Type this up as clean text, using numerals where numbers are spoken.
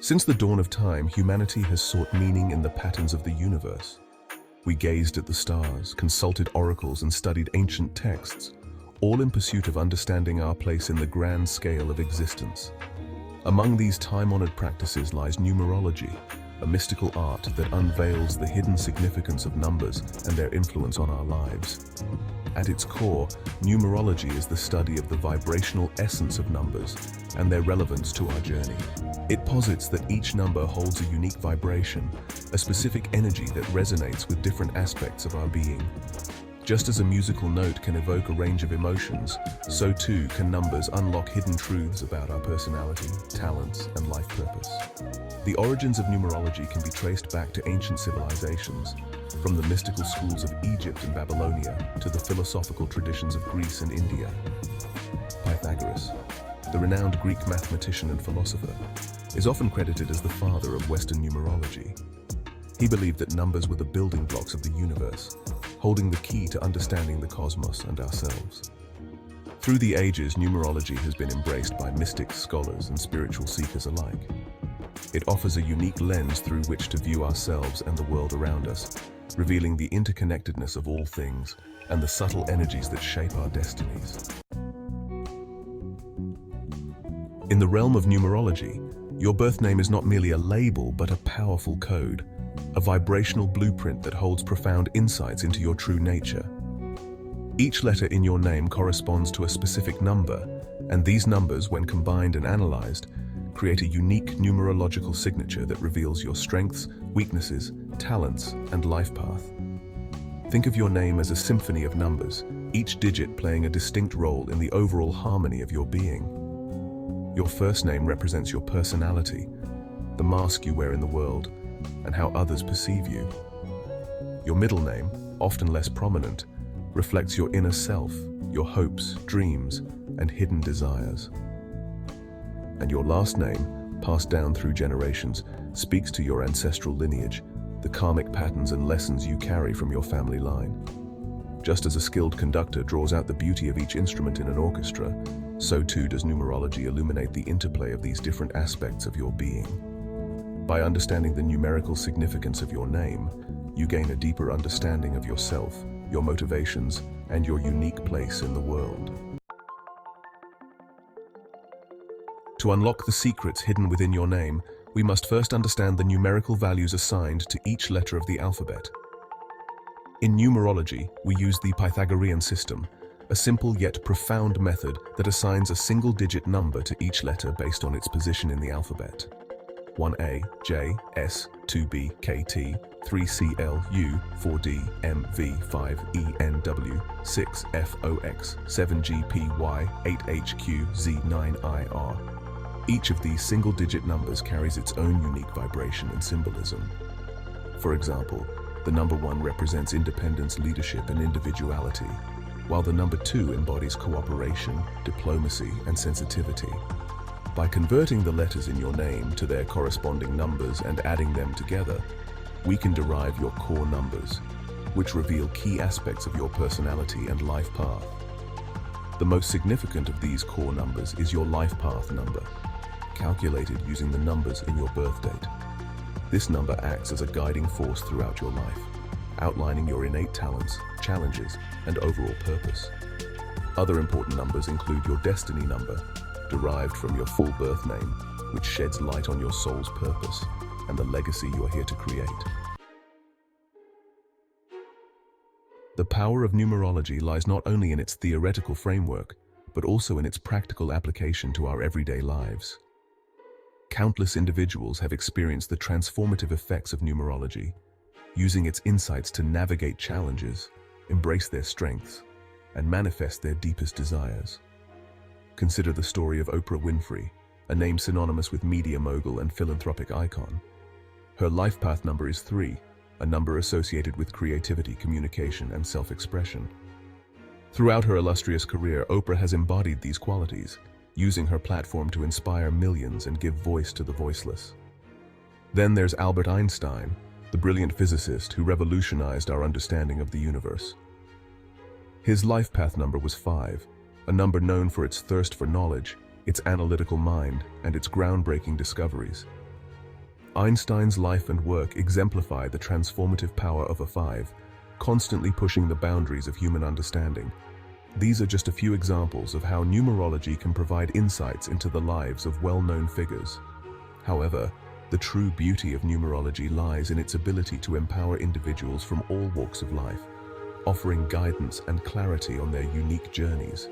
Since the dawn of time, humanity has sought meaning in the patterns of the universe. We gazed at the stars, consulted oracles, and studied ancient texts, all in pursuit of understanding our place in the grand scale of existence. Among these time-honored practices lies numerology, a mystical art that unveils the hidden significance of numbers and their influence on our lives. At its core, numerology is the study of the vibrational essence of numbers and their relevance to our journey. It posits that each number holds a unique vibration, a specific energy that resonates with different aspects of our being. Just as a musical note can evoke a range of emotions, so too can numbers unlock hidden truths about our personality, talents, and life purpose. The origins of numerology can be traced back to ancient civilizations, from the mystical schools of Egypt and Babylonia to the philosophical traditions of Greece and India. Pythagoras, the renowned Greek mathematician and philosopher, is often credited as the father of Western numerology. He believed that numbers were the building blocks of the universe, holding the key to understanding the cosmos and ourselves. Through the ages, numerology has been embraced by mystics, scholars, and spiritual seekers alike. It offers a unique lens through which to view ourselves and the world around us, revealing the interconnectedness of all things and the subtle energies that shape our destinies. In the realm of numerology, your birth name is not merely a label but a powerful code, a vibrational blueprint that holds profound insights into your true nature. Each letter in your name corresponds to a specific number, and these numbers, when combined and analyzed, create a unique numerological signature that reveals your strengths, weaknesses, talents, and life path. Think of your name as a symphony of numbers, each digit playing a distinct role in the overall harmony of your being. Your first name represents your personality, the mask you wear in the world, and how others perceive you. Your middle name, often less prominent, reflects your inner self, your hopes, dreams, and hidden desires. And your last name, passed down through generations, speaks to your ancestral lineage, the karmic patterns and lessons you carry from your family line. Just as a skilled conductor draws out the beauty of each instrument in an orchestra, so too does numerology illuminate the interplay of these different aspects of your being. By understanding the numerical significance of your name, you gain a deeper understanding of yourself, your motivations, and your unique place in the world. To unlock the secrets hidden within your name, we must first understand the numerical values assigned to each letter of the alphabet. In numerology, we use the Pythagorean system, a simple yet profound method that assigns a single-digit number to each letter based on its position in the alphabet. 1A, J, S, 2B, KT, 3C, L, U, 4D, M, V, 5E, N, W, 6, F, O, X, 7G, P, Y, 8H, Q, Z, 9I, R. Each of these single-digit numbers carries its own unique vibration and symbolism. For example, the number 1 represents independence, leadership, and individuality, while the number 2 embodies cooperation, diplomacy, and sensitivity. By converting the letters in your name to their corresponding numbers and adding them together, we can derive your core numbers, which reveal key aspects of your personality and life path. The most significant of these core numbers is your life path number, calculated using the numbers in your birth date. This number acts as a guiding force throughout your life, outlining your innate talents, challenges, and overall purpose. Other important numbers include your destiny number, derived from your full birth name, which sheds light on your soul's purpose and the legacy you are here to create. The power of numerology lies not only in its theoretical framework, but also in its practical application to our everyday lives. Countless individuals have experienced the transformative effects of numerology, using its insights to navigate challenges, embrace their strengths, and manifest their deepest desires. Consider the story of Oprah Winfrey, a name synonymous with media mogul and philanthropic icon. Her life path number is 3, a number associated with creativity, communication, and self-expression. Throughout her illustrious career, Oprah has embodied these qualities, using her platform to inspire millions and give voice to the voiceless. Then there's Albert Einstein, the brilliant physicist who revolutionized our understanding of the universe. His life path number was 5, a number known for its thirst for knowledge, its analytical mind, and its groundbreaking discoveries. Einstein's life and work exemplify the transformative power of a 5, constantly pushing the boundaries of human understanding. These are just a few examples of how numerology can provide insights into the lives of well-known figures. However, the true beauty of numerology lies in its ability to empower individuals from all walks of life, offering guidance and clarity on their unique journeys.